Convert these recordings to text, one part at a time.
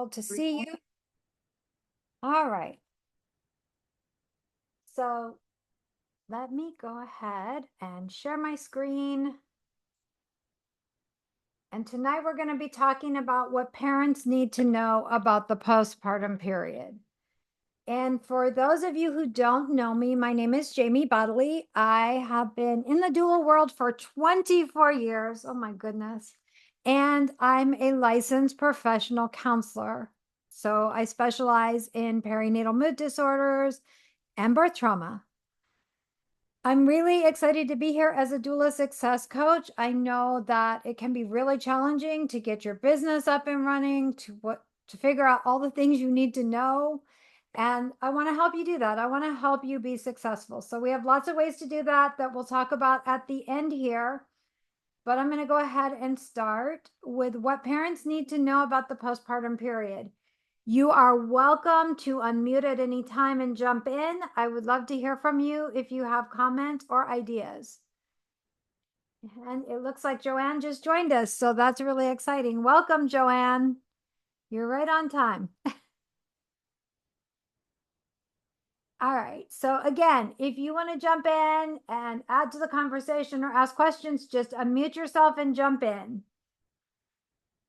wonderful to see you. All right. So let me go ahead and share my screen. And tonight we're going to be talking about what parents need to know about the postpartum period. And for those of you who don't know me, my name is Jamie Bodley. I have been in the doula world for 24 years. Oh my goodness. And I'm a licensed professional counselor. So I specialize in perinatal mood disorders and birth trauma. I'm really excited to be here as a doula success coach. I know that it can be really challenging to get your business up and running, to figure out all the things you need to know. And I want to help you do that. I want to help you be successful. So we have lots of ways to do that we'll talk about at the end here. But I'm going to go ahead and start with what parents need to know about the postpartum period. You are welcome to unmute at any time and jump in. I would love to hear from you if you have comments or ideas. And it looks like Joanne just joined us, so that's really exciting. Welcome, Joanne. You're right on time. All right. So again, if you want to jump in and add to the conversation or ask questions, just unmute yourself and jump in.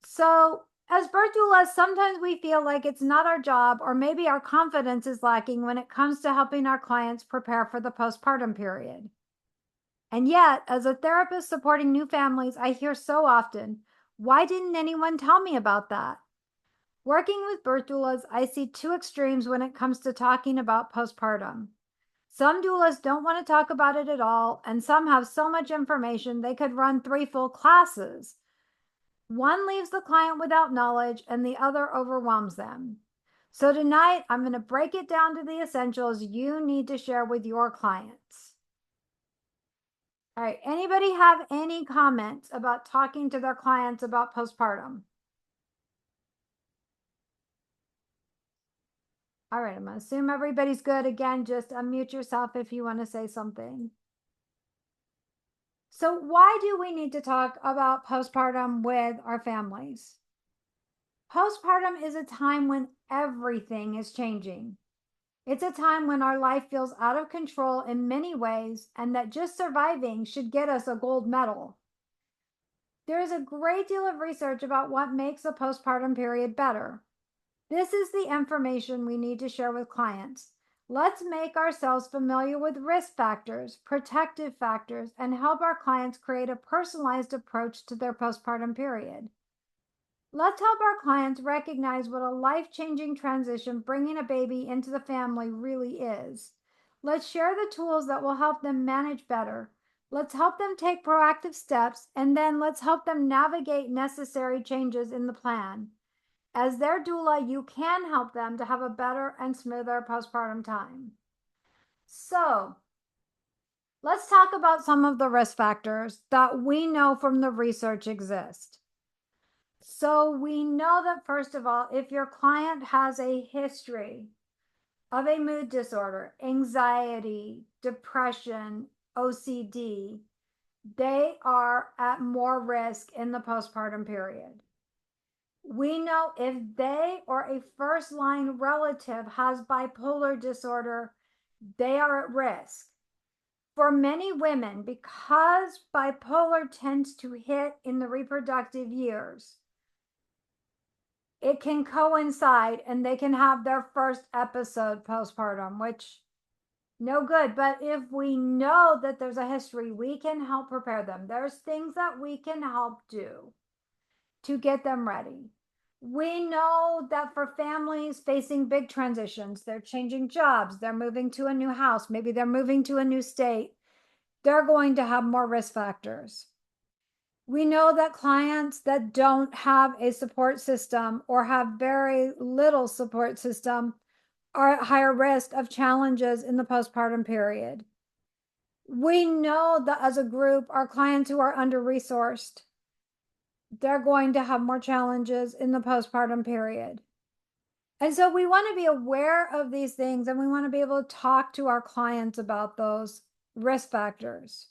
So as birth doulas, sometimes we feel like it's not our job, or maybe our confidence is lacking when it comes to helping our clients prepare for the postpartum period. And yet, as a therapist supporting new families, I hear so often, why didn't anyone tell me about that? Working with birth doulas, I see two extremes when it comes to talking about postpartum. Some doulas don't want to talk about it at all, and some have so much information they could run 3 full classes. One leaves the client without knowledge and the other overwhelms them. So tonight, I'm going to break it down to the essentials you need to share with your clients. All right, anybody have any comments about talking to their clients about postpartum? All right, I'm going to assume everybody's good. Again, just unmute yourself if you want to say something. So why do we need to talk about postpartum with our families? Postpartum is a time when everything is changing. It's a time when our life feels out of control in many ways, and that just surviving should get us a gold medal. There is a great deal of research about what makes the postpartum period better. This is the information we need to share with clients. Let's make ourselves familiar with risk factors, protective factors, and help our clients create a personalized approach to their postpartum period. Let's help our clients recognize what a life-changing transition bringing a baby into the family really is. Let's share the tools that will help them manage better. Let's help them take proactive steps, and then let's help them navigate necessary changes in the plan. As their doula, you can help them to have a better and smoother postpartum time. So let's talk about some of the risk factors that we know from the research exist. So we know that, first of all, if your client has a history of a mood disorder, anxiety, depression, OCD, they are at more risk in the postpartum period. We know if they or a first-line relative has bipolar disorder, they are at risk. For many women, because bipolar tends to hit in the reproductive years, it can coincide and they can have their first episode postpartum, which no good. But if we know that there's a history, we can help prepare them. There's things that we can help do to get them ready. We know that for families facing big transitions, they're changing jobs, they're moving to a new house, maybe they're moving to a new state, they're going to have more risk factors. We know that clients that don't have a support system or have very little support system are at higher risk of challenges in the postpartum period. We know that as a group, our clients who are under-resourced, they're going to have more challenges in the postpartum period. And so we want to be aware of these things, and we want to be able to talk to our clients about those risk factors.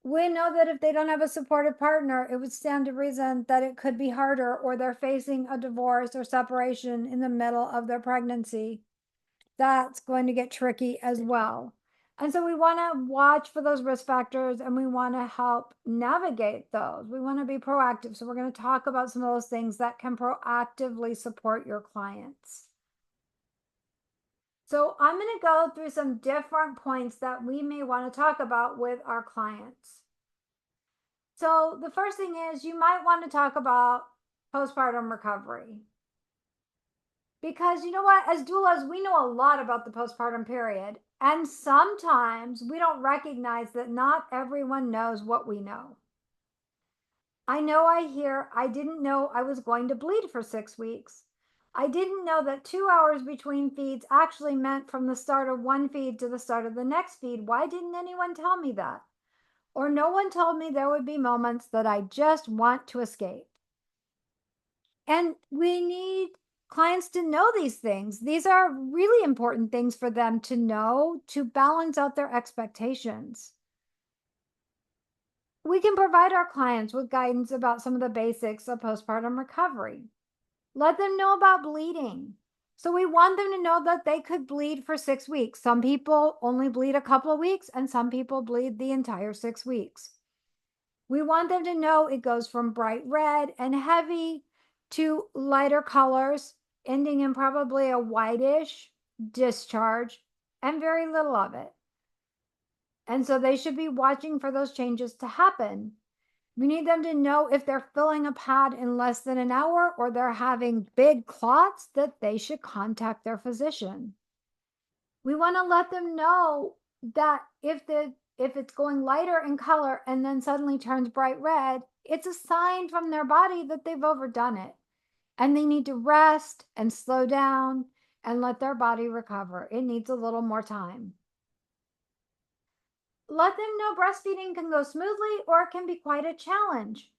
We know that if they don't have a supportive partner, it would stand to reason that it could be harder, or they're facing a divorce or separation in the middle of their pregnancy. That's going to get tricky as well. And so we want to watch for those risk factors and we want to help navigate those. We want to be proactive. So we're going to talk about some of those things that can proactively support your clients. So I'm going to go through some different points that we may want to talk about with our clients. So the first thing is you might want to talk about postpartum recovery. Because you know what, as doulas, we know a lot about the postpartum period. And sometimes we don't recognize that not everyone knows what we know. I hear, I didn't know I was going to bleed for 6 weeks. I didn't know that 2 hours between feeds actually meant from the start of one feed to the start of the next feed. Why didn't anyone tell me that? Or no one told me there would be moments that I just want to escape. And we need clients to know these things. These are really important things for them to know to balance out their expectations. We can provide our clients with guidance about some of the basics of postpartum recovery. Let them know about bleeding. So we want them to know that they could bleed for 6 weeks. Some people only bleed a couple of weeks, and some people bleed the entire 6 weeks. We want them to know it goes from bright red and heavy to lighter colors, ending in probably a whitish discharge and very little of it. And so they should be watching for those changes to happen. We need them to know if they're filling a pad in less than an hour or they're having big clots, that they should contact their physician. We want to let them know that if it's going lighter in color and then suddenly turns bright red, it's a sign from their body that they've overdone it. And they need to rest and slow down and let their body recover. It needs a little more time. Let them know breastfeeding can go smoothly or it can be quite a challenge.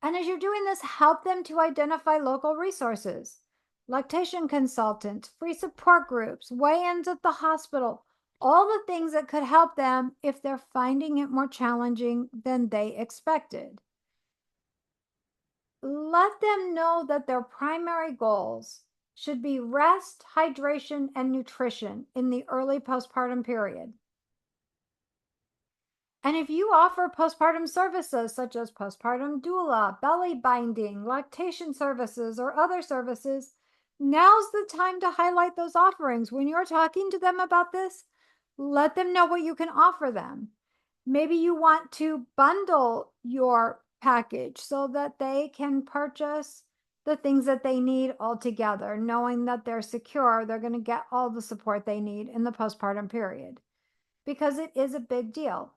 And as you're doing this, help them to identify local resources, lactation consultants, free support groups, weigh-ins at the hospital, all the things that could help them if they're finding it more challenging than they expected. Let them know that their primary goals should be rest, hydration, and nutrition in the early postpartum period. And if you offer postpartum services such as postpartum doula, belly binding, lactation services, or other services, now's the time to highlight those offerings. When you're talking to them about this, let them know what you can offer them. Maybe you want to bundle your package so that they can purchase the things that they need all together, knowing that they're secure, they're going to get all the support they need in the postpartum period, because it is a big deal.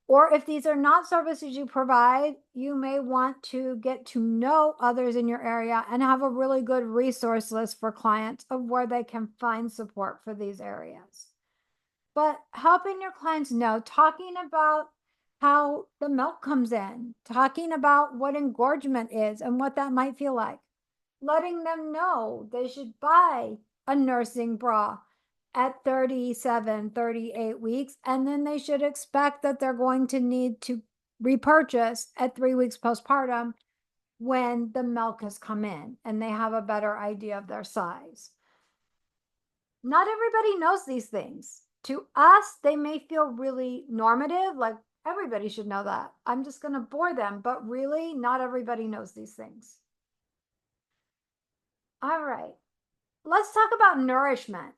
Or if these are not services you provide, you may want to get to know others in your area and have a really good resource list for clients of where they can find support for these areas. But helping your clients know, talking about how the milk comes in, talking about what engorgement is and what that might feel like, letting them know they should buy a nursing bra at 37, 38 weeks, and then they should expect that they're going to need to repurchase at 3 weeks postpartum when the milk has come in and they have a better idea of their size. Not everybody knows these things. To us, they may feel really normative, like everybody should know that. I'm just going to bore them, but really, not everybody knows these things. All right, let's talk about nourishment.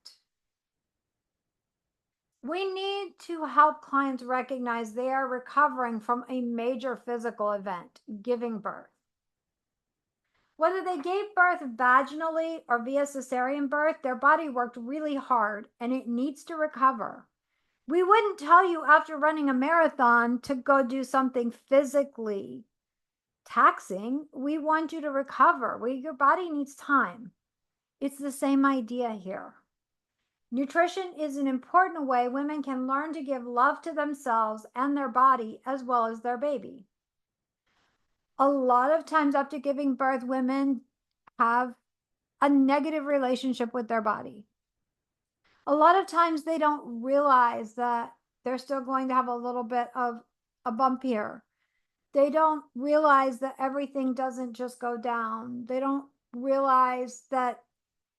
We need to help clients recognize they are recovering from a major physical event, giving birth. Whether they gave birth vaginally or via cesarean birth, their body worked really hard and it needs to recover. We wouldn't tell you after running a marathon to go do something physically taxing. We want you to recover. Your body needs time. It's the same idea here. Nutrition is an important way women can learn to give love to themselves and their body as well as their baby. A lot of times after giving birth, women have a negative relationship with their body. A lot of times they don't realize that they're still going to have a little bit of a bump here. They don't realize that everything doesn't just go down. They don't realize that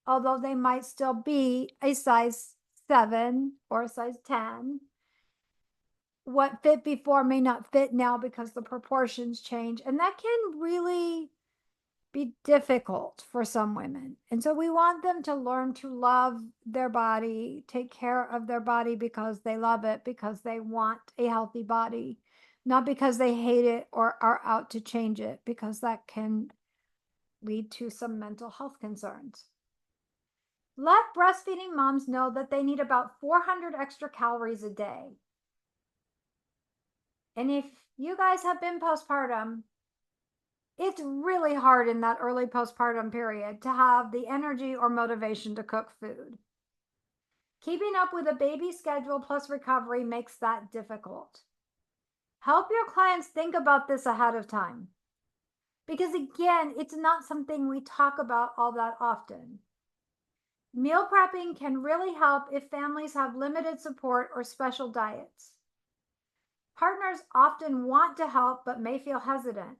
although they might still be a size 7 or a size 10, what fit before may not fit now because the proportions change. And that can really be difficult for some women. And so we want them to learn to love their body, take care of their body because they love it, because they want a healthy body, not because they hate it or are out to change it, because that can lead to some mental health concerns. Let breastfeeding moms know that they need about 400 extra calories a day. And if you guys have been postpartum, it's really hard in that early postpartum period to have the energy or motivation to cook food. Keeping up with a baby schedule plus recovery makes that difficult. Help your clients think about this ahead of time. Because again, it's not something we talk about all that often. Meal prepping can really help if families have limited support or special diets. Partners often want to help but may feel hesitant.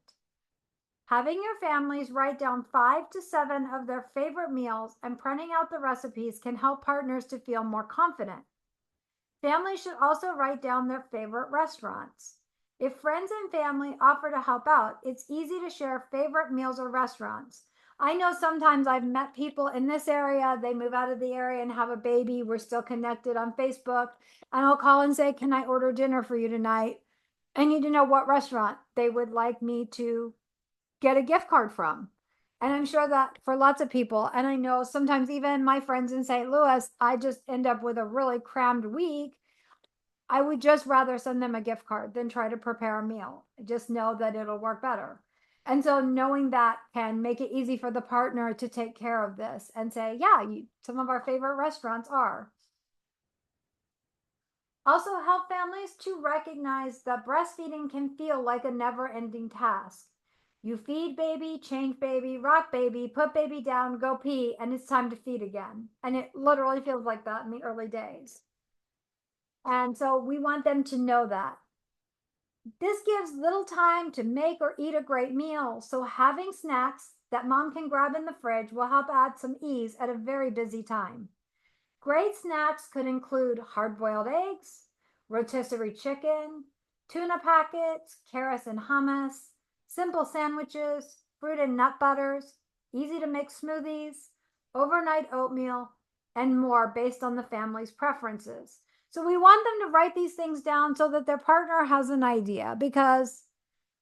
Having your families write down 5 to 7 of their favorite meals and printing out the recipes can help partners to feel more confident. Families should also write down their favorite restaurants. If friends and family offer to help out, it's easy to share favorite meals or restaurants. I know sometimes I've met people in this area, they move out of the area and have a baby. We're still connected on Facebook, and I'll call and say, "Can I order dinner for you tonight? I need to know what restaurant they would like me to get a gift card from." And I'm sure that for lots of people, and I know sometimes even my friends in St. Louis, I just end up with a really crammed week. I would just rather send them a gift card than try to prepare a meal. Just know that it'll work better. And so knowing that can make it easy for the partner to take care of this and say, yeah, some of our favorite restaurants are. Also help families to recognize that breastfeeding can feel like a never-ending task. You feed baby, change baby, rock baby, put baby down, go pee, and it's time to feed again. And it literally feels like that in the early days. And so we want them to know that. This gives little time to make or eat a great meal. So having snacks that mom can grab in the fridge will help add some ease at a very busy time. Great snacks could include hard-boiled eggs, rotisserie chicken, tuna packets, carrots and hummus, simple sandwiches, fruit and nut butters, easy to make smoothies, overnight oatmeal, and more based on the family's preferences. So we want them to write these things down so that their partner has an idea, because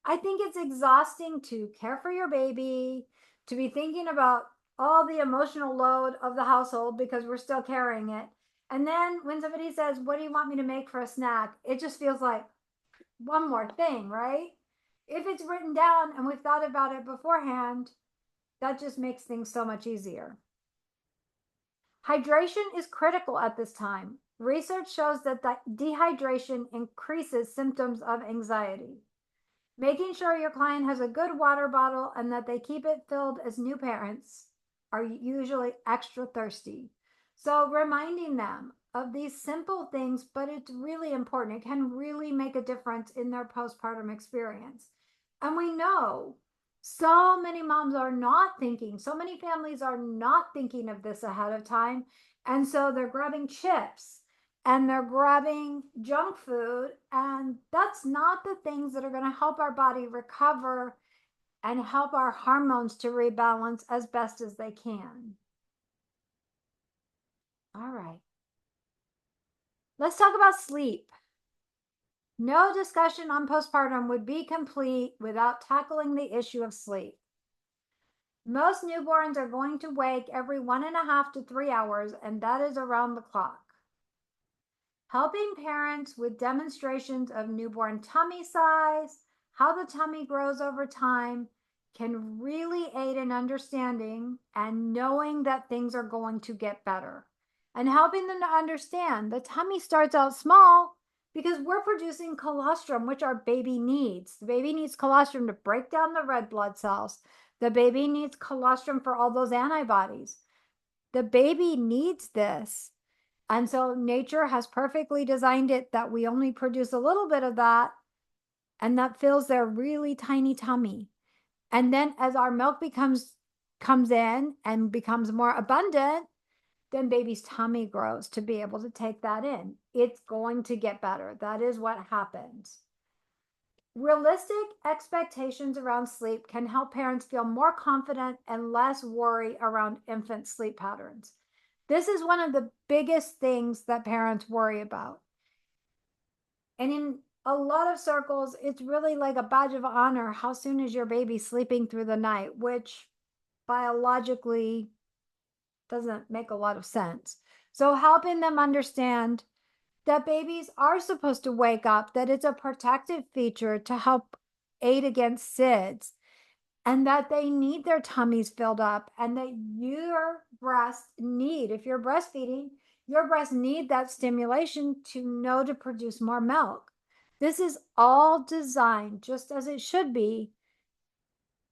I think it's exhausting to care for your baby, to be thinking about all the emotional load of the household because we're still carrying it. And then when somebody says, "What do you want me to make for a snack?" it just feels like one more thing, right? If it's written down and we've thought about it beforehand, that just makes things so much easier. Hydration is critical at this time. Research shows that dehydration increases symptoms of anxiety. Making sure your client has a good water bottle and that they keep it filled, as new parents are usually extra thirsty. So reminding them of these simple things, but it's really important. It can really make a difference in their postpartum experience. And we know so many moms are not thinking, so many families are not thinking of this ahead of time. And so they're grabbing chips and they're grabbing junk food. And that's not the things that are going to help our body recover and help our hormones to rebalance as best as they can. All right. Let's talk about sleep. No discussion on postpartum would be complete without tackling the issue of sleep. Most newborns are going to wake every 1.5 to 3 hours, and that is around the clock. Helping parents with demonstrations of newborn tummy size, how the tummy grows over time, can really aid in understanding and knowing that things are going to get better. And helping them to understand the tummy starts out small because we're producing colostrum, which our baby needs. The baby needs colostrum to break down the red blood cells. The baby needs colostrum for all those antibodies. The baby needs this. And so nature has perfectly designed it that we only produce a little bit of that and that fills their really tiny tummy. And then as our milk comes in and becomes more abundant, then baby's tummy grows to be able to take that in. It's going to get better. That is what happens. Realistic expectations around sleep can help parents feel more confident and less worry around infant sleep patterns. This is one of the biggest things that parents worry about. And in a lot of circles, it's really like a badge of honor how soon is your baby sleeping through the night, which biologically doesn't make a lot of sense. So, helping them understand that babies are supposed to wake up, that it's a protective feature to help aid against SIDS, and that they need their tummies filled up, and that your breast need, if you're breastfeeding, your breast need that stimulation to know to produce more milk. This is all designed just as it should be,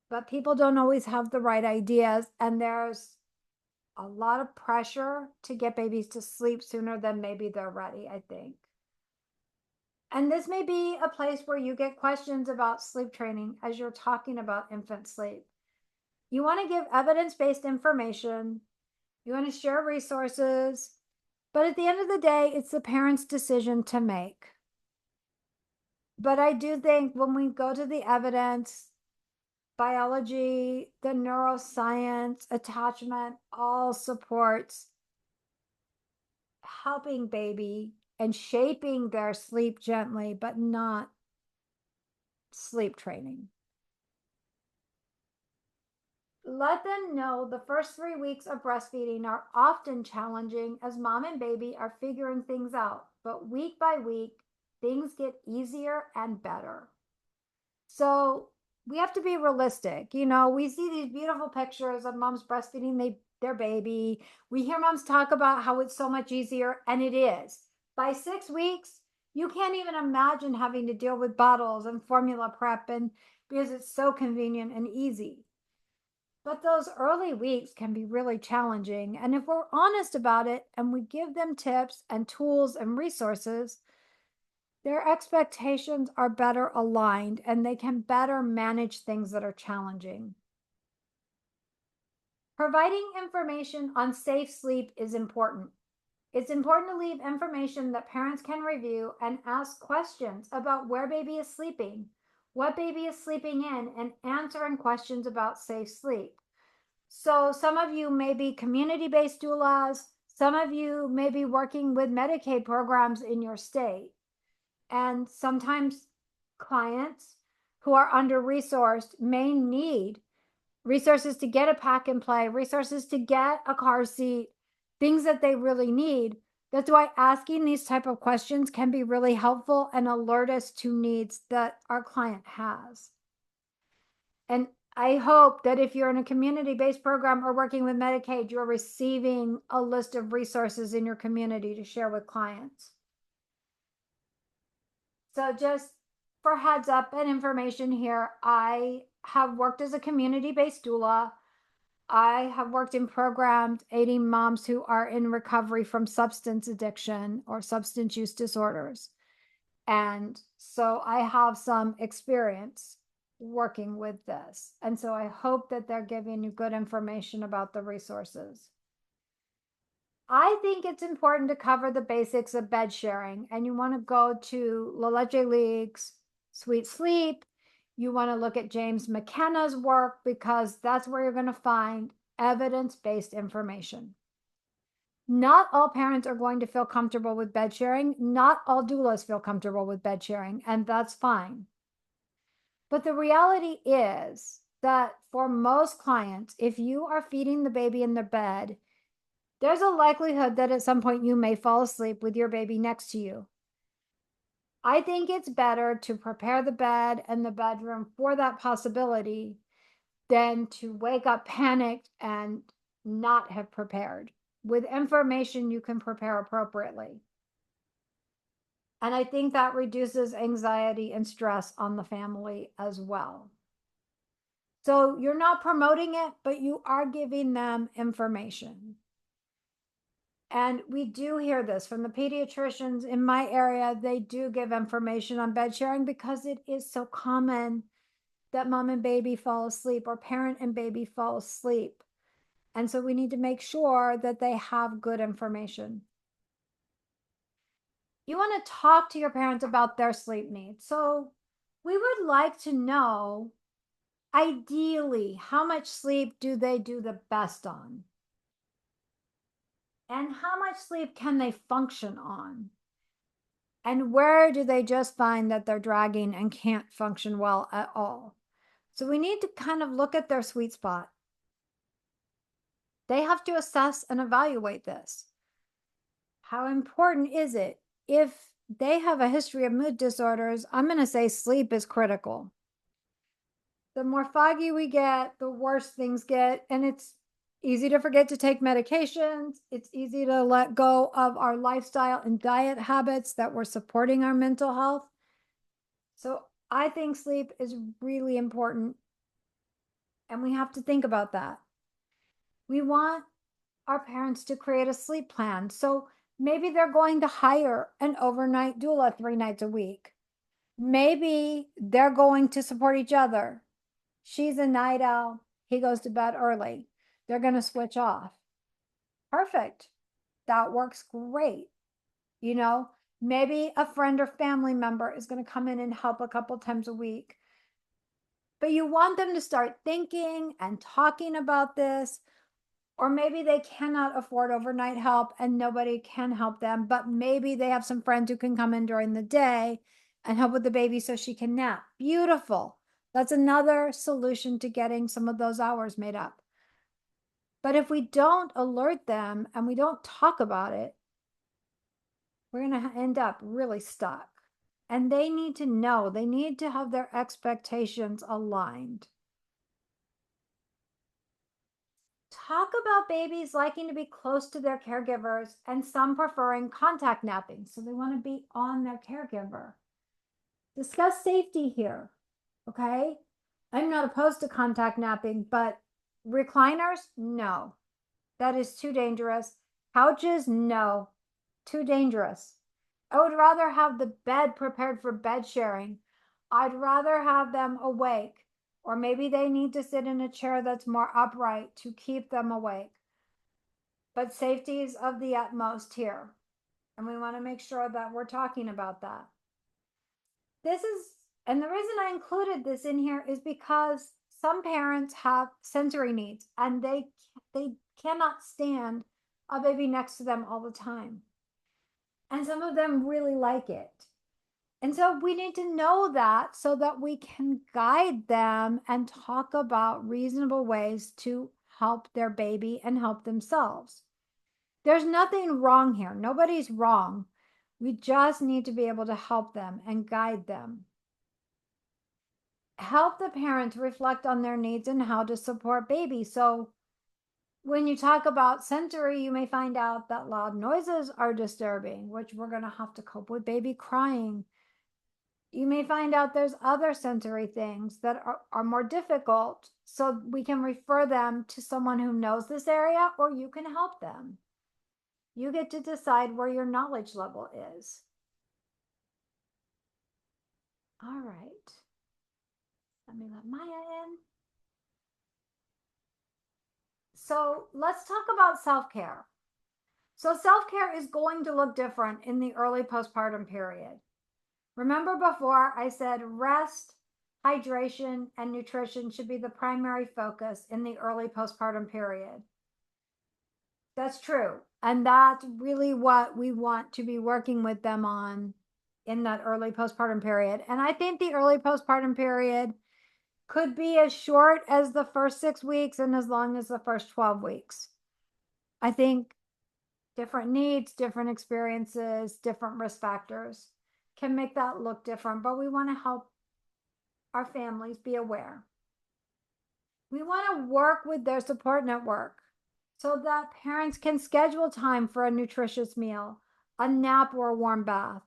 but people don't always have the right ideas, and there's a lot of pressure to get babies to sleep sooner than maybe they're ready, I think. And this may be a place where you get questions about sleep training as you're talking about infant sleep. You want to give evidence-based information, you want to share resources, but at the end of the day, it's the parent's decision to make. But I do think when we go to the evidence, biology, the neuroscience, attachment, all supports helping baby and shaping their sleep gently, but not sleep training. Let them know the first 3 weeks of breastfeeding are often challenging as mom and baby are figuring things out, but week by week, things get easier and better. So we have to be realistic. We see these beautiful pictures of moms breastfeeding their baby. We hear moms talk about how it's so much easier, and it is. By 6 weeks, you can't even imagine having to deal with bottles and formula prep, and because it's so convenient and easy. But those early weeks can be really challenging. And if we're honest about it and we give them tips and tools and resources, their expectations are better aligned and they can better manage things that are challenging. Providing information on safe sleep is important. It's important to leave information that parents can review and ask questions about where baby is sleeping, what baby is sleeping in, and answering questions about safe sleep. So some of you may be community-based doulas. Some of you may be working with Medicaid programs in your state. And sometimes clients who are under-resourced may need resources to get a pack and play, resources to get a car seat, things that they really need. That's why asking these type of questions can be really helpful and alert us to needs that our client has. And I hope that if you're in a community-based program or working with Medicaid, you're receiving a list of resources in your community to share with clients. So just for heads up and information here, I have worked as a community-based doula. I have worked in programs aiding moms who are in recovery from substance addiction or substance use disorders. And so I have some experience working with this. And so I hope that they're giving you good information about the resources. I think it's important to cover the basics of bed sharing, and you want to go to La Leche League's Sweet Sleep. You want to look at James McKenna's work because that's where you're going to find evidence-based information. Not all parents are going to feel comfortable with bed sharing. Not all doulas feel comfortable with bed sharing, and that's fine. But the reality is that for most clients, if you are feeding the baby in the bed, there's a likelihood that at some point you may fall asleep with your baby next to you. I think it's better to prepare the bed and the bedroom for that possibility than to wake up panicked and not have prepared. With information, you can prepare appropriately. And I think that reduces anxiety and stress on the family as well. So you're not promoting it, but you are giving them information. And we do hear this from the pediatricians in my area. They do give information on bed sharing because it is so common that mom and baby fall asleep or parent and baby fall asleep. And so we need to make sure that they have good information. You want to talk to your parents about their sleep needs. So we would like to know, ideally, how much sleep do they do the best on? And how much sleep can they function on? And where do they just find that they're dragging and can't function well at all? So we need to kind of look at their sweet spot. They have to assess and evaluate this. How important is it? If they have a history of mood disorders, I'm going to say sleep is critical. The more foggy we get, the worse things get. And it's easy to forget to take medications. It's easy to let go of our lifestyle and diet habits that were supporting our mental health. So I think sleep is really important. And we have to think about that. We want our parents to create a sleep plan. So maybe they're going to hire an overnight doula 3 nights a week. Maybe they're going to support each other. She's a night owl. He goes to bed early. They're going to switch off. Perfect. That works great. You know, maybe a friend or family member is going to come in and help a couple times a week. But you want them to start thinking and talking about this. Or maybe they cannot afford overnight help and nobody can help them, but maybe they have some friends who can come in during the day and help with the baby so she can nap. Beautiful. That's another solution to getting some of those hours made up. But if we don't alert them and we don't talk about it, we're going to end up really stuck. And they need to know, they need to have their expectations aligned. Talk about babies liking to be close to their caregivers and some preferring contact napping. So they want to be on their caregiver. Discuss safety here. Okay. I'm not opposed to contact napping, but recliners, no. That is too dangerous. Couches, no. Too dangerous. I would rather have the bed prepared for bed sharing. I'd rather have them awake, or maybe they need to sit in a chair that's more upright to keep them awake. But safety is of the utmost here. And we want to make sure that we're talking about that. And the reason I included this in here is because some parents have sensory needs and they cannot stand a baby next to them all the time. And some of them really like it. And so we need to know that so that we can guide them and talk about reasonable ways to help their baby and help themselves. There's nothing wrong here. Nobody's wrong. We just need to be able to help them and guide them. Help the parents reflect on their needs and how to support baby. So when you talk about sensory, you may find out that loud noises are disturbing, which we're going to have to cope with baby crying. You may find out there's other sensory things that are more difficult. So we can refer them to someone who knows this area, or you can help them. You get to decide where your knowledge level is. All right. Let me let Maya in. So let's talk about self-care. So self-care is going to look different in the early postpartum period. Remember before I said rest, hydration, and nutrition should be the primary focus in the early postpartum period. That's true. And that's really what we want to be working with them on in that early postpartum period. And I think the early postpartum period could be as short as the first 6 weeks and as long as the first 12 weeks. I think different needs, different experiences, different risk factors can make that look different, but we want to help our families be aware. We want to work with their support network so that parents can schedule time for a nutritious meal, a nap, or a warm bath.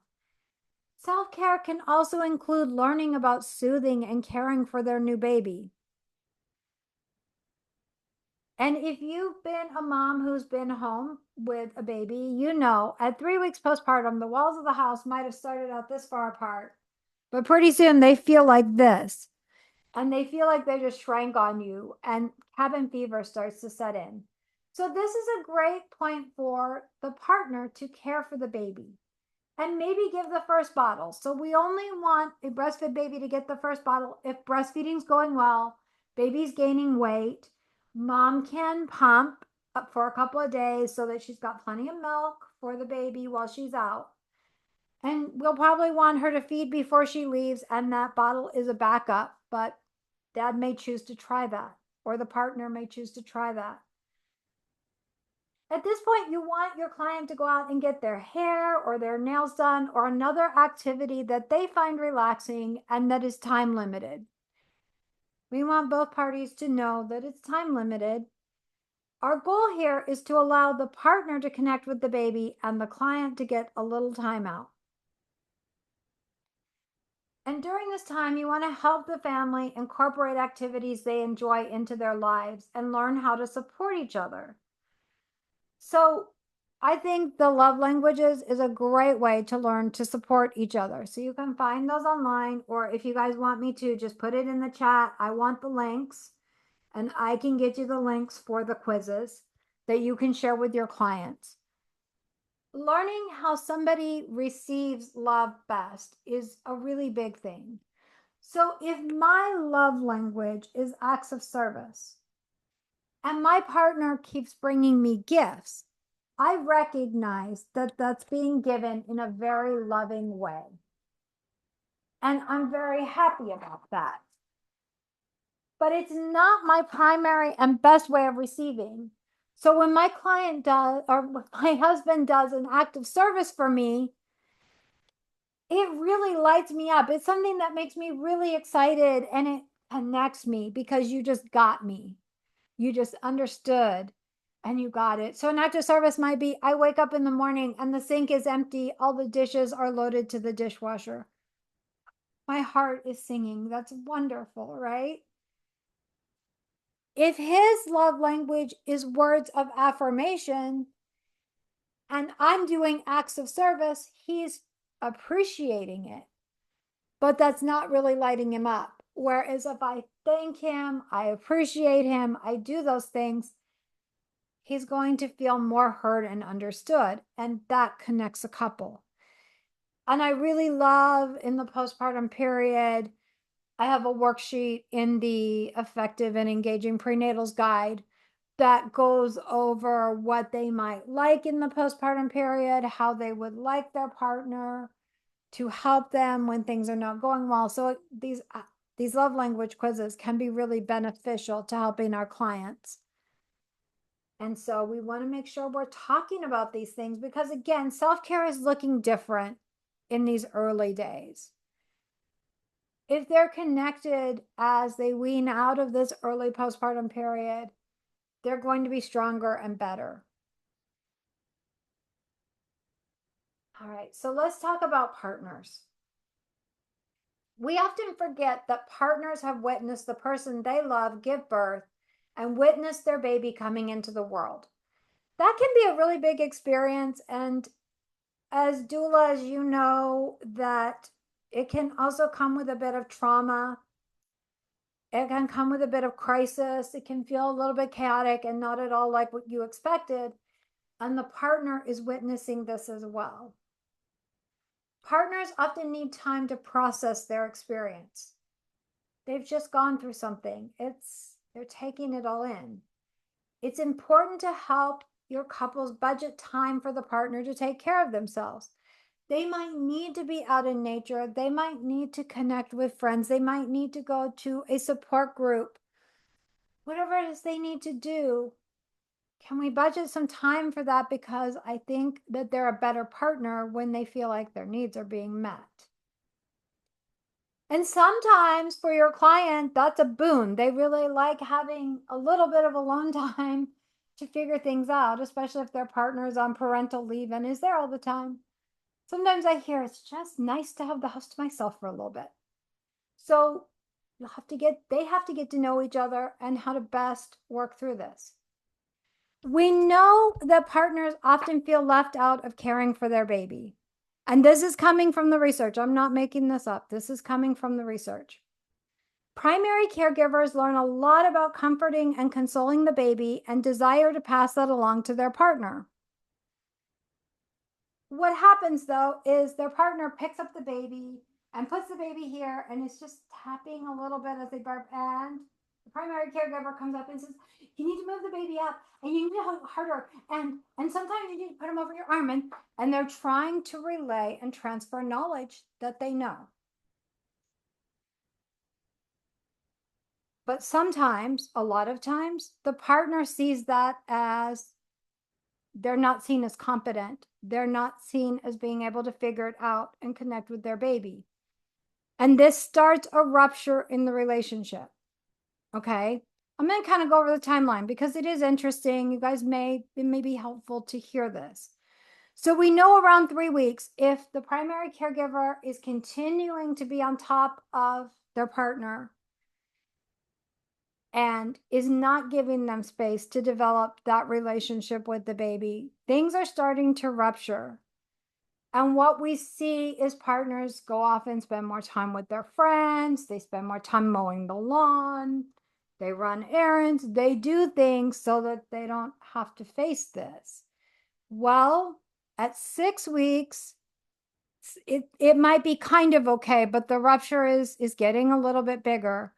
Self-care can also include learning about soothing and caring for their new baby. And if you've been a mom who's been home with a baby, you know at 3 weeks postpartum, the walls of the house might have started out this far apart, but pretty soon they feel like this. And they feel like they just shrank on you, and cabin fever starts to set in. So, this is a great point for the partner to care for the baby and maybe give the first bottle. So, we only want a breastfed baby to get the first bottle if breastfeeding's going well, baby's gaining weight, mom can pump up for a couple of days so that she's got plenty of milk for the baby while she's out. And we'll probably want her to feed before she leaves, and that bottle is a backup, but dad may choose to try that, or the partner may choose to try that. At this point, you want your client to go out and get their hair or their nails done or another activity that they find relaxing and that is time limited. We want both parties to know that it's time limited. Our goal here is to allow the partner to connect with the baby and the client to get a little time out. And during this time, you want to help the family incorporate activities they enjoy into their lives and learn how to support each other. So, I think the love languages is a great way to learn to support each other. So, you can find those online, or if you guys want me to, just put it in the chat. I want the links, and I can get you the links for the quizzes that you can share with your clients. Learning how somebody receives love best is a really big thing. So if my love language is acts of service and my partner keeps bringing me gifts, I recognize that that's being given in a very loving way. And I'm very happy about that. But it's not my primary and best way of receiving. So when my client does, or my husband does an act of service for me, it really lights me up. It's something that makes me really excited, and it connects me because you just got me. You just understood and you got it. So an act of service might be I wake up in the morning and the sink is empty, all the dishes are loaded to the dishwasher. My heart is singing. That's wonderful, right? If his love language is words of affirmation and I'm doing acts of service, he's appreciating it. But that's not really lighting him up. Whereas if I thank him, I appreciate him, I do those things, he's going to feel more heard and understood. And that connects a couple. And I really love in the postpartum period, I have a worksheet in the Effective and Engaging Prenatals Guide that goes over what they might like in the postpartum period, how they would like their partner to help them when things are not going well. So these love language quizzes can be really beneficial to helping our clients. And so we want to make sure we're talking about these things because, again, self-care is looking different in these early days. If they're connected as they wean out of this early postpartum period, they're going to be stronger and better. All right, so let's talk about partners. We often forget that partners have witnessed the person they love give birth and witnessed their baby coming into the world. That can be a really big experience. And as doulas, you know that it can also come with a bit of trauma. It can come with a bit of crisis. It can feel a little bit chaotic and not at all like what you expected. And the partner is witnessing this as well. Partners often need time to process their experience. They've just gone through something. They're taking it all in. It's important to help your couples budget time for the partner to take care of themselves. They might need to be out in nature. They might need to connect with friends. They might need to go to a support group. Whatever it is they need to do, can we budget some time for that? Because I think that they're a better partner when they feel like their needs are being met. And sometimes for your client, that's a boon. They really like having a little bit of alone time to figure things out, especially if their partner is on parental leave and is there all the time. Sometimes I hear it's just nice to have the house to myself for a little bit. So they have to get to know each other and how to best work through this. We know that partners often feel left out of caring for their baby. And this is coming from the research. I'm not making this up. This is coming from the research. Primary caregivers learn a lot about comforting and consoling the baby and desire to pass that along to their partner. What happens though is their partner picks up the baby and puts the baby here and is just tapping a little bit as they burp, and the primary caregiver comes up and says, you need to move the baby up and you need to hug harder, and sometimes you need to put him over your arm, and they're trying to relay and transfer knowledge that they know. But sometimes, a lot of times, the partner sees that as they're not seen as competent. They're not seen as being able to figure it out and connect with their baby. And this starts a rupture in the relationship. Okay. I'm going to kind of go over the timeline because it is interesting. You guys it may be helpful to hear this. So we know around 3 weeks, if the primary caregiver is continuing to be on top of their partner and is not giving them space to develop that relationship with the baby, things are starting to rupture. And what we see is partners go off and spend more time with their friends. They spend more time mowing the lawn. They run errands. They do things so that they don't have to face this. Well, at 6 weeks, it might be kind of okay, but the rupture is getting a little bit bigger.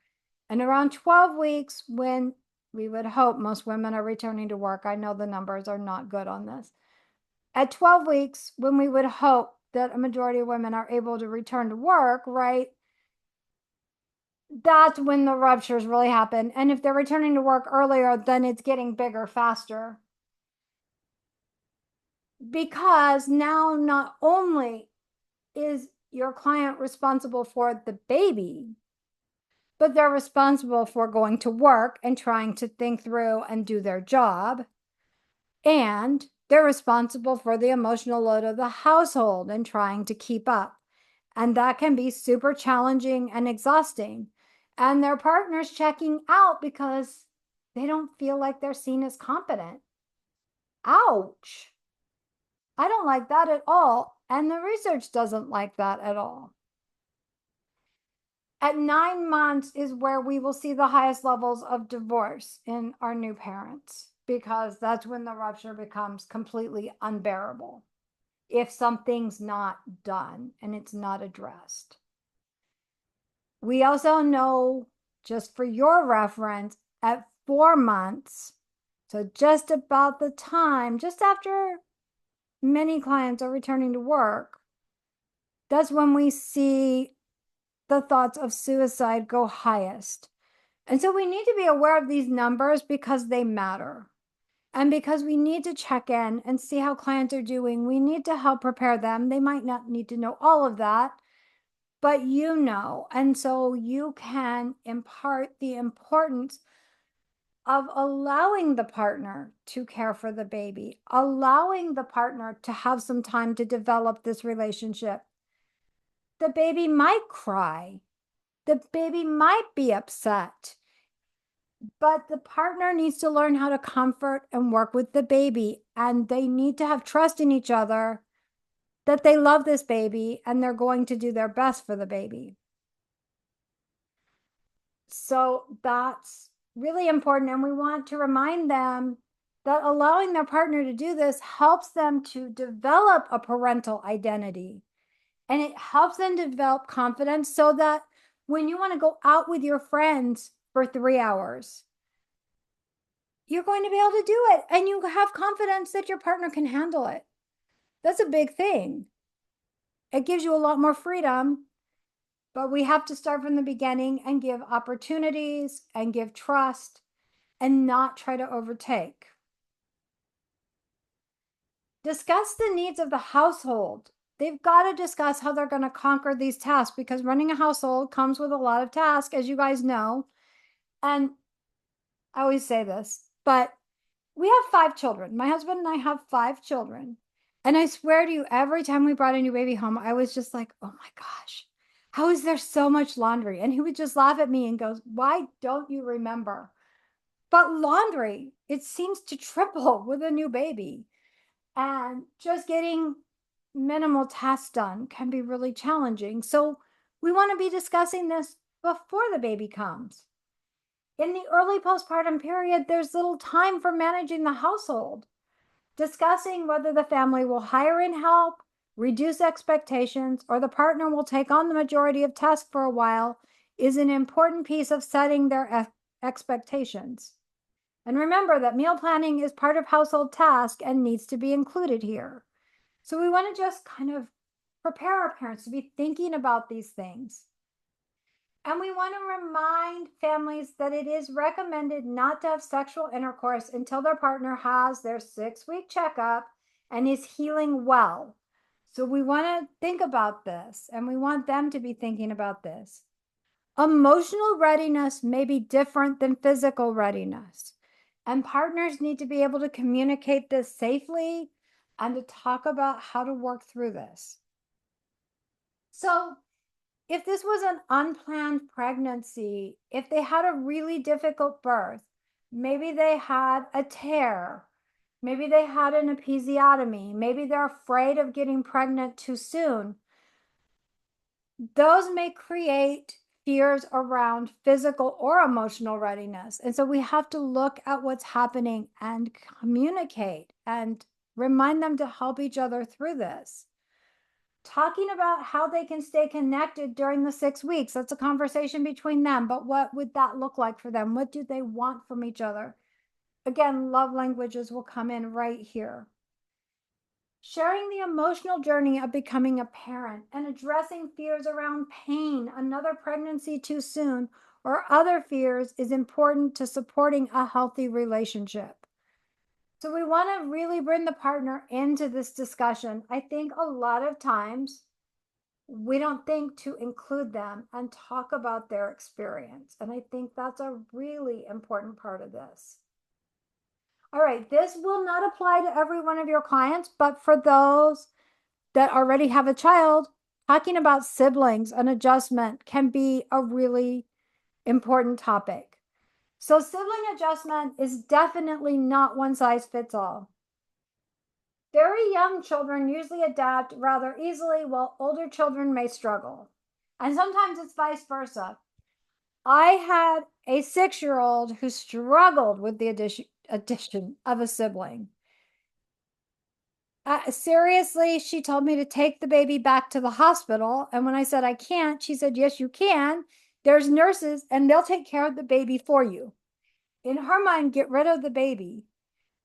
And around 12 weeks, when we would hope most women are returning to work, I know the numbers are not good on this. At 12 weeks, when we would hope that a majority of women are able to return to work, right? That's when the ruptures really happen. And if they're returning to work earlier, then it's getting bigger faster. Because now not only is your client responsible for the baby, but they're responsible for going to work and trying to think through and do their job. And they're responsible for the emotional load of the household and trying to keep up. And that can be super challenging and exhausting. And their partner's checking out because they don't feel like they're seen as competent. Ouch. I don't like that at all. And the research doesn't like that at all. At 9 months is where we will see the highest levels of divorce in our new parents, because that's when the rupture becomes completely unbearable if something's not done and it's not addressed. We also know, just for your reference, at 4 months, so just about the time, just after many clients are returning to work, that's when we see the thoughts of suicide go highest. And so we need to be aware of these numbers because they matter. And because we need to check in and see how clients are doing, we need to help prepare them. They might not need to know all of that, but you know. And so you can impart the importance of allowing the partner to care for the baby, allowing the partner to have some time to develop this relationship. The baby might cry. The baby might be upset, but the partner needs to learn how to comfort and work with the baby. And they need to have trust in each other that they love this baby and they're going to do their best for the baby. So that's really important. And we want to remind them that allowing their partner to do this helps them to develop a parental identity. And it helps them develop confidence so that when you want to go out with your friends for 3 hours, you're going to be able to do it. And you have confidence that your partner can handle it. That's a big thing. It gives you a lot more freedom, but we have to start from the beginning and give opportunities and give trust and not try to overtake. Discuss the needs of the household. They've got to discuss how they're going to conquer these tasks, because running a household comes with a lot of tasks, as you guys know. And I always say this, but we have 5 children. My husband and I have 5 children. And I swear to you, every time we brought a new baby home, I was just like, oh my gosh, how is there so much laundry? And he would just laugh at me and goes, why don't you remember? But laundry it seems to triple with a new baby. And just getting minimal tasks done can be really challenging. So we want to be discussing this before the baby comes. In the early postpartum period, there's little time for managing the household. Discussing whether the family will hire in help, reduce expectations, or the partner will take on the majority of tasks for a while is an important piece of setting their expectations. And remember that meal planning is part of household task and needs to be included here. So we want to just kind of prepare our parents to be thinking about these things. And we want to remind families that it is recommended not to have sexual intercourse until their partner has their 6-week checkup and is healing well. So we want to think about this, and we want them to be thinking about this. Emotional readiness may be different than physical readiness, and partners need to be able to communicate this safely and to talk about how to work through this. So if this was an unplanned pregnancy, if they had a really difficult birth, maybe they had a tear, maybe they had an episiotomy, maybe they're afraid of getting pregnant too soon, those may create fears around physical or emotional readiness. And so we have to look at what's happening and communicate and remind them to help each other through this. Talking about how they can stay connected during the 6 weeks. That's a conversation between them, but what would that look like for them? What do they want from each other? Again, love languages will come in right here. Sharing the emotional journey of becoming a parent and addressing fears around pain, another pregnancy too soon, or other fears is important to supporting a healthy relationship. So we want to really bring the partner into this discussion. I think a lot of times we don't think to include them and talk about their experience. And I think that's a really important part of this. All right, this will not apply to every one of your clients, but for those that already have a child, talking about siblings and adjustment can be a really important topic. So sibling adjustment is definitely not one size fits all. Very young children usually adapt rather easily, while older children may struggle. And sometimes it's vice versa. I had a 6-year-old who struggled with the addition of a sibling. Seriously, she told me to take the baby back to the hospital. And when I said I can't, she said, yes, you can. There's nurses and they'll take care of the baby for you. In her mind, get rid of the baby.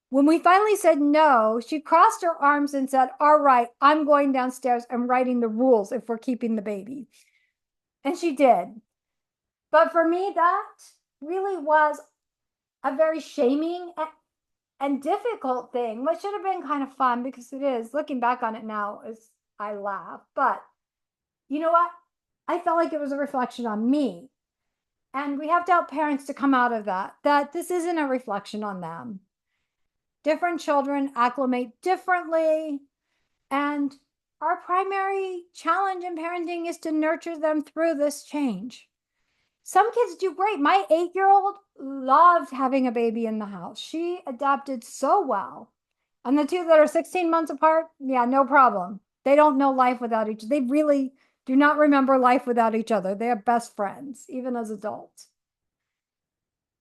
When we finally said no, she crossed her arms and said, all right, I'm going downstairs and writing the rules if we're keeping the baby. And she did. But for me, that really was a very shaming and difficult thing, which should have been kind of fun because it is. Looking back on it now, I laugh. But you know what? I felt like it was a reflection on me. And we have to help parents to come out of that this isn't a reflection on them. Different children acclimate differently. And our primary challenge in parenting is to nurture them through this change. Some kids do great. My 8-year-old loved having a baby in the house. She adapted so well. And the two that are 16 months apart, yeah, no problem. They don't know life without each other. They really do not remember life without each other. They are best friends, even as adults.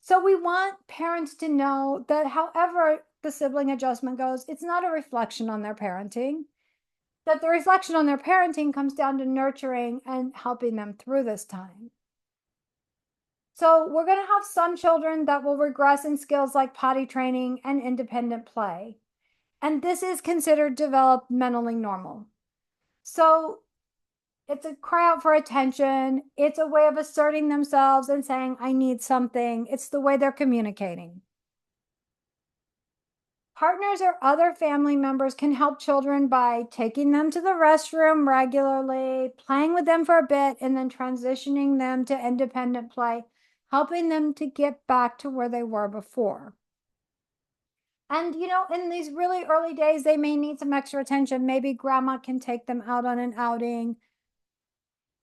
So we want parents to know that however the sibling adjustment goes, it's not a reflection on their parenting, that the reflection on their parenting comes down to nurturing and helping them through this time. So we're going to have some children that will regress in skills like potty training and independent play. And this is considered developmentally normal. So it's a cry out for attention. It's a way of asserting themselves and saying, I need something. It's the way they're communicating. Partners or other family members can help children by taking them to the restroom regularly, playing with them for a bit, and then transitioning them to independent play, helping them to get back to where they were before. And, in these really early days, they may need some extra attention. Maybe grandma can take them out on an outing.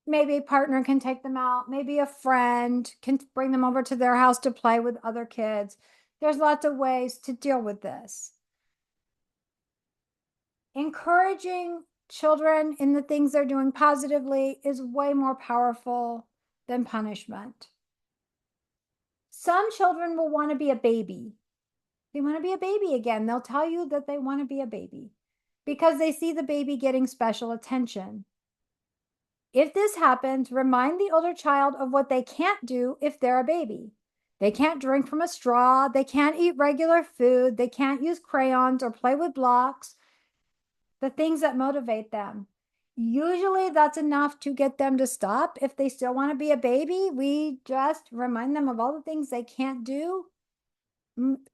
Maybe a partner can take them out. Maybe a friend can bring them over to their house to play with other kids. There's lots of ways to deal with this. Encouraging children in the things they're doing positively is way more powerful than punishment. Some children will want to be a baby. They want to be a baby again. They'll tell you that they want to be a baby because they see the baby getting special attention. If this happens, remind the older child of what they can't do if they're a baby. They can't drink from a straw. They can't eat regular food. They can't use crayons or play with blocks, the things that motivate them. Usually that's enough to get them to stop. If they still want to be a baby, we just remind them of all the things they can't do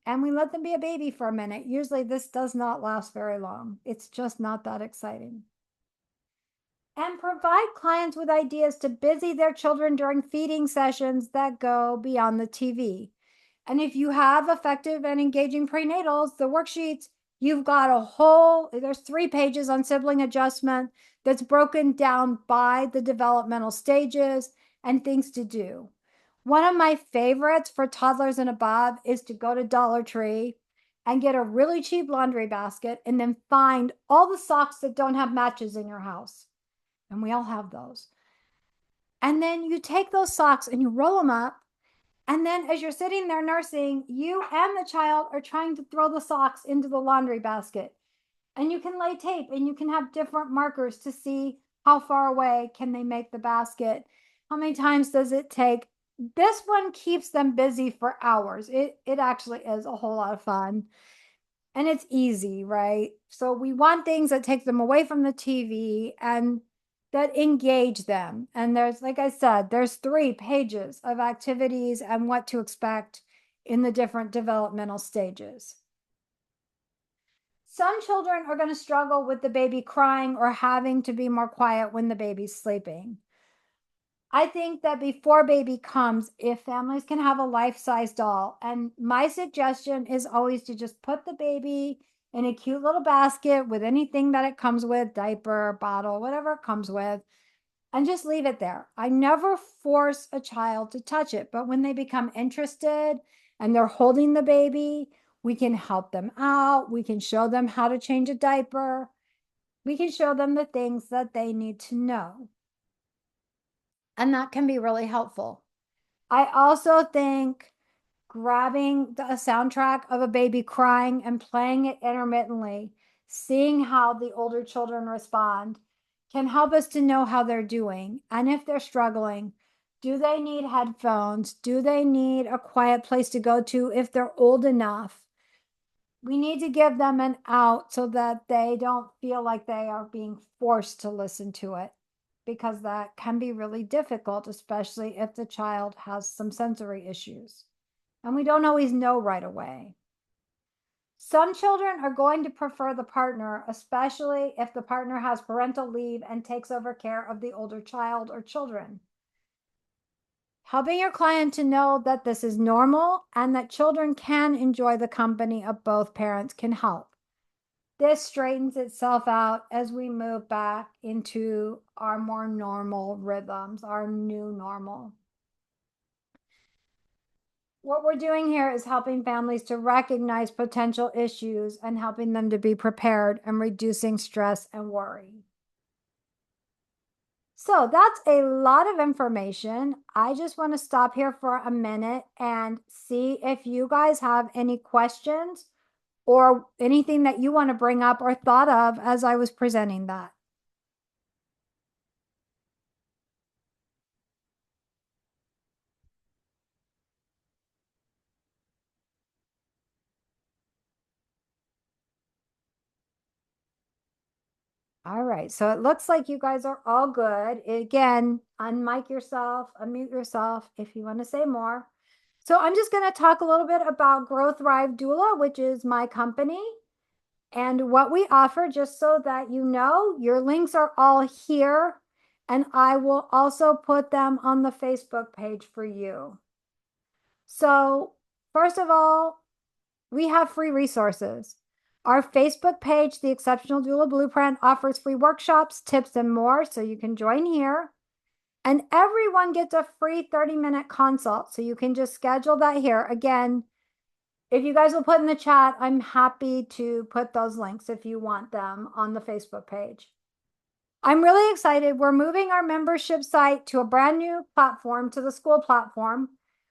and we let them be a baby for a minute. Usually this does not last very long. It's just not that exciting. And provide clients with ideas to busy their children during feeding sessions that go beyond the TV. And if you have effective and engaging prenatals, the worksheets, you've got there's 3 pages on sibling adjustment that's broken down by the developmental stages and things to do. One of my favorites for toddlers and above is to go to Dollar Tree and get a really cheap laundry basket and then find all the socks that don't have matches in your house. And we all have those. And then you take those socks and you roll them up. And then as you're sitting there nursing, you and the child are trying to throw the socks into the laundry basket. And you can lay tape and you can have different markers to see how far away can they make the basket. How many times does it take? This one keeps them busy for hours. It actually is a whole lot of fun. And it's easy, right? So we want things that take them away from the TV and that engage them. And there's, like I said, there's 3 pages of activities and what to expect in the different developmental stages. Some children are going to struggle with the baby crying or having to be more quiet when the baby's sleeping. I think that before baby comes, if families can have a life-size doll, and my suggestion is always to just put the baby in a cute little basket with anything that it comes with, diaper, bottle, whatever it comes with, and just leave it there. I never force a child to touch it, but when they become interested and they're holding the baby, we can help them out. We can show them how to change a diaper. We can show them the things that they need to know. And that can be really helpful. I also think grabbing a soundtrack of a baby crying and playing it intermittently, seeing how the older children respond, can help us to know how they're doing. And if they're struggling, do they need headphones? Do they need a quiet place to go to if they're old enough? We need to give them an out so that they don't feel like they are being forced to listen to it, because that can be really difficult, especially if the child has some sensory issues. And we don't always know right away. Some children are going to prefer the partner, especially if the partner has parental leave and takes over care of the older child or children. Helping your client to know that this is normal and that children can enjoy the company of both parents can help. This straightens itself out as we move back into our more normal rhythms, our new normal. What we're doing here is helping families to recognize potential issues and helping them to be prepared and reducing stress and worry. So that's a lot of information. I just want to stop here for a minute and see if you guys have any questions or anything that you want to bring up or thought of as I was presenting that. All right, so it looks like you guys are all good. Again, unmic yourself, unmute yourself if you want to say more. So I'm just going to talk a little bit about Growth Thrive Doula, which is my company, and what we offer, just so that you know. Your links are all here, and I will also put them on the Facebook page for you. So first of all, we have free resources. Our Facebook page, The Exceptional Doula Blueprint, offers free workshops, tips, and more, so you can join here. And everyone gets a free 30-minute consult, so you can just schedule that here. Again, If you guys will put in the chat, I'm happy to put those links if you want them on the Facebook page. I'm really excited. We're moving our membership site to a brand new platform, to the school platform,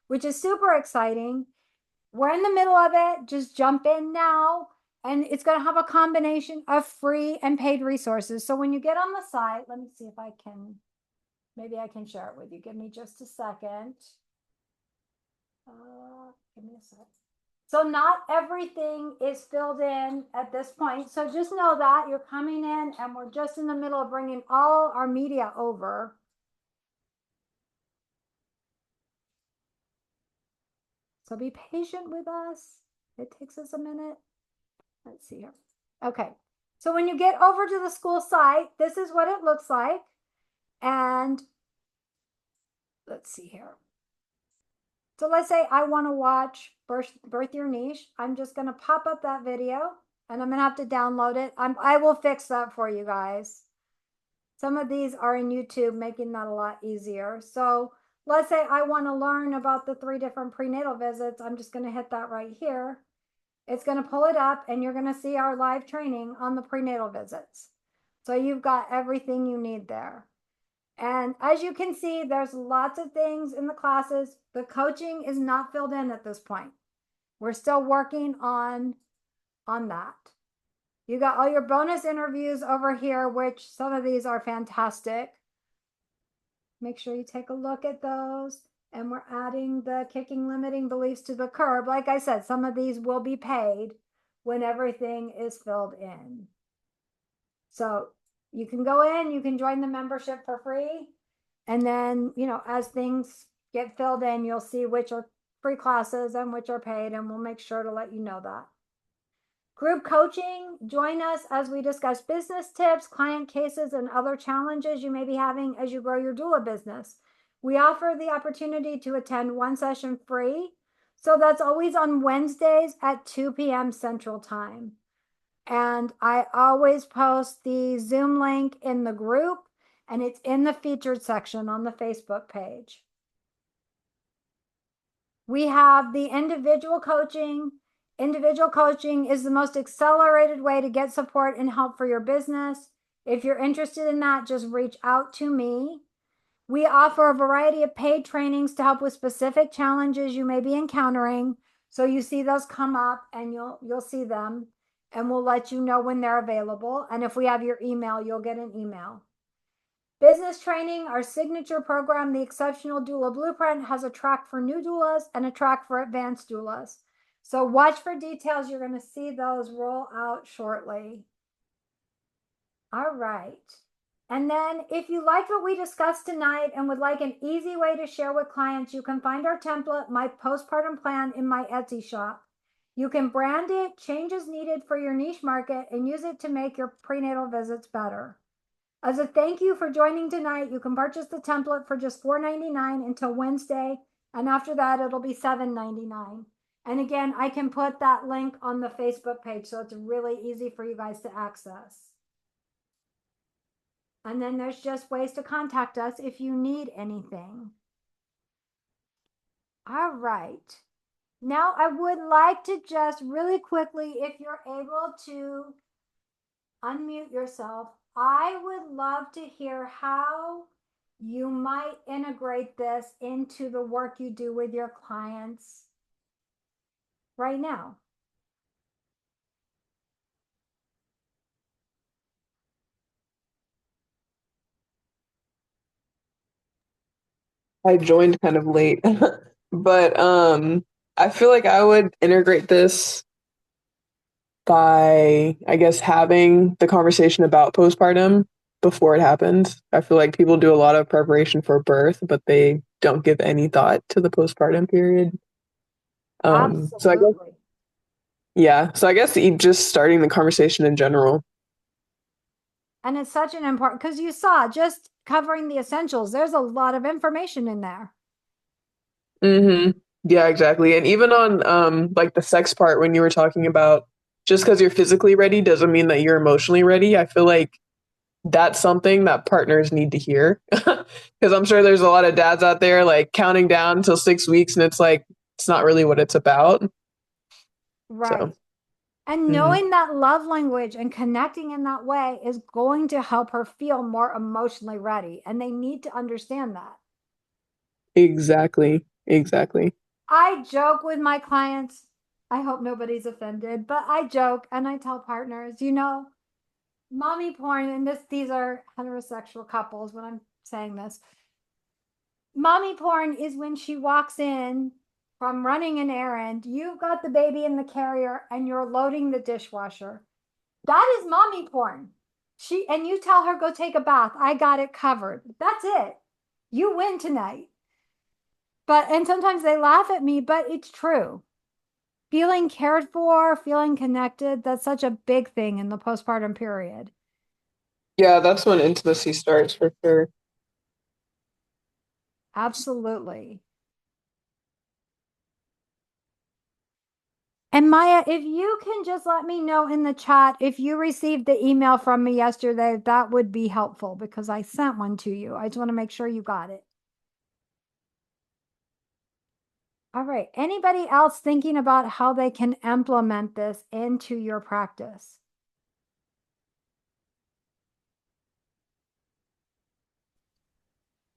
which is super exciting. We're in the middle of it. Just jump in now. And it's going to have a combination of free and paid resources. So when you get on the site, let me see if I can, maybe I can share it with you. Give me just a second. Give me a sec. So not everything is filled in at this point. So just know that you're coming in and we're just in the middle of bringing all our media over. So be patient with us. It takes us a minute. Let's see here. Okay. So when you get over to the school site, this is what it looks like. And let's see here. So let's say I want to watch Birth Your Niche. I'm just going to pop up that video and I'm going to have to download it. I will fix that for you guys. Some of these are in YouTube, making that a lot easier. So let's say I want to learn about the 3 different prenatal visits. I'm just going to hit that right here. It's going to pull it up and you're going to see our live training on the prenatal visits. So you've got everything you need there. And as you can see, there's lots of things in the classes. The coaching is not filled in at this point. We're still working on that. You got all your bonus interviews over here, which some of these are fantastic. Make sure you take a look at those. And we're adding the kicking limiting beliefs to the curb. Like I said, some of these will be paid when everything is filled in. So you can go in, you can join the membership for free. And then, as things get filled in, you'll see which are free classes and which are paid. And we'll make sure to let you know that. Group coaching, join us as we discuss business tips, client cases, and other challenges you may be having as you grow your doula business. We offer the opportunity to attend one session free. So that's always on Wednesdays at 2 p.m. Central Time. And I always post the Zoom link in the group, and it's in the featured section on the Facebook page. We have the individual coaching. Individual coaching is the most accelerated way to get support and help for your business. If you're interested in that, just reach out to me. We offer a variety of paid trainings to help with specific challenges you may be encountering. So you see those come up and you'll see them, and we'll let you know when they're available. And if we have your email, you'll get an email. Business training, our signature program, the Exceptional Doula Blueprint, has a track for new doulas and a track for advanced doulas. So watch for details. You're going to see those roll out shortly. All right. And then if you like what we discussed tonight and would like an easy way to share with clients, you can find our template, My Postpartum Plan, in my Etsy shop. You can brand it, change as needed for your niche market, and use it to make your prenatal visits better. As a thank you for joining tonight, you can purchase the template for just $4.99 until Wednesday, and after that, it'll be $7.99. And again, I can put that link on the Facebook page, so it's really easy for you guys to access. And then there's just ways to contact us if you need anything. All right. Now I would like to just really quickly, if you're able to unmute yourself, I would love to hear how you might integrate this into the work you do with your clients right now. I joined kind of late, but I feel like I would integrate this by, I guess, having the conversation about postpartum before it happens. I feel like people do a lot of preparation for birth, but they don't give any thought to the postpartum period. So I guess, Absolutely. yeah. So I guess just starting the conversation in general. And it's such an important, because you saw just covering the essentials, there's a lot of information in there. Yeah, exactly. And even on like the sex part, when you were talking about just because you're physically ready doesn't mean that you're emotionally ready. I feel like that's something that partners need to hear. Because I'm sure there's a lot of dads out there like counting down till 6 weeks and it's like it's not really what it's about. Right. So, And mhm. knowing that love language and connecting in that way is going to help her feel more emotionally ready. And they need to understand that. Exactly. Exactly. I joke with my clients. I hope nobody's offended, but I joke and I tell partners, mommy porn, and these are heterosexual couples when I'm saying this. Mommy porn is when she walks in from running an errand, you've got the baby in the carrier and you're loading the dishwasher. That is mommy porn. And you tell her go take a bath. I got it covered. That's it. You win tonight. And sometimes they laugh at me, but it's true. Feeling cared for, feeling connected, that's such a big thing in the postpartum period. Yeah, that's when intimacy starts for sure. Absolutely. And Maya, if you can just let me know in the chat if you received the email from me yesterday, that would be helpful because I sent one to you. I just want to make sure you got it. All right. Anybody else thinking about how they can implement this into your practice?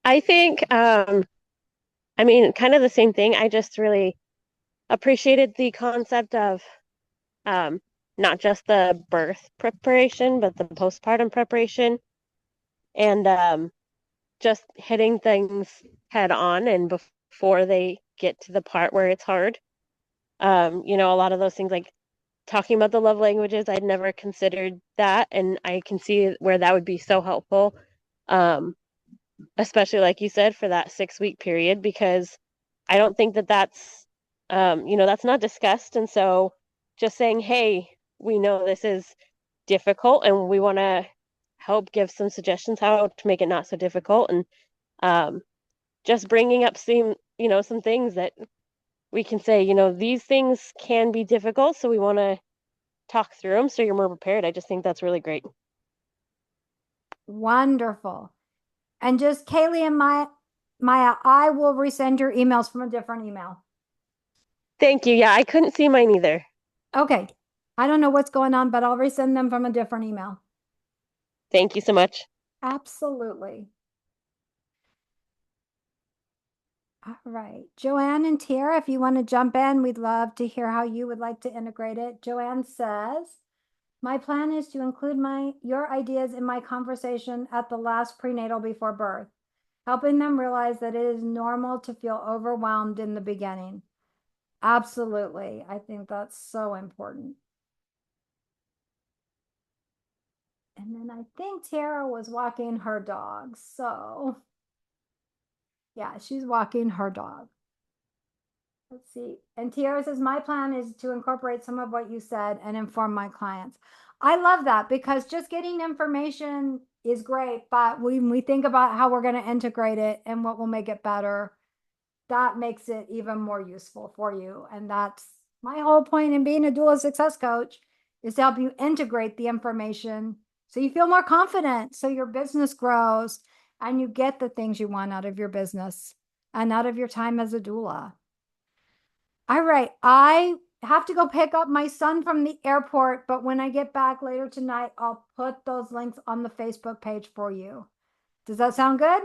I think, I mean, kind of the same thing. I just really appreciated the concept of um, not just the birth preparation, but the postpartum preparation and just hitting things head on and before they get to the part where it's hard. A lot of those things like talking about the love languages, I'd never considered that, and I can see where that would be so helpful. Um, Especially like you said for that 6 week period, because I don't think that that's not discussed. And so just saying, hey, we know this is difficult and we want to help give some suggestions how to make it not so difficult. And um, just bringing up some things that we can say, these things can be difficult. So we want to talk through them so you're more prepared. I just think that's really great. Wonderful. And just Kaylee and Maya, I will resend your emails from a different email. Thank you. Yeah, I couldn't see mine either. Okay. I don't know what's going on, but I'll resend them from a different email. Thank you so much. Absolutely. All right. Joanne and Tiara, if you want to jump in, we'd love to hear how you would like to integrate it. Joanne says, my plan is to include your ideas in my conversation at the last prenatal before birth, helping them realize that it is normal to feel overwhelmed in the beginning. Absolutely. I think that's so important. And then I think Tara was walking her dog. So, yeah, she's walking her dog. Let's see. And Tiara says, my plan is to incorporate some of what you said and inform my clients. I love that because just getting information is great. But when we think about how we're going to integrate it and what will make it better, that makes it even more useful for you. And that's my whole point in being a doula success coach is to help you integrate the information so you feel more confident, so your business grows and you get the things you want out of your business and out of your time as a doula. All right. I have to go pick up my son from the airport, but when I get back later tonight, I'll put those links on the Facebook page for you. Does that sound good?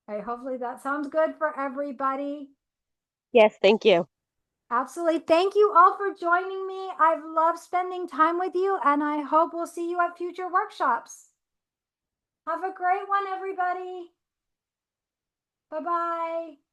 All right. Hopefully that sounds good for everybody. Yes, thank you. Absolutely. Thank you all for joining me. I've loved spending time with you, and I hope we'll see you at future workshops. Have a great one, everybody. Bye bye.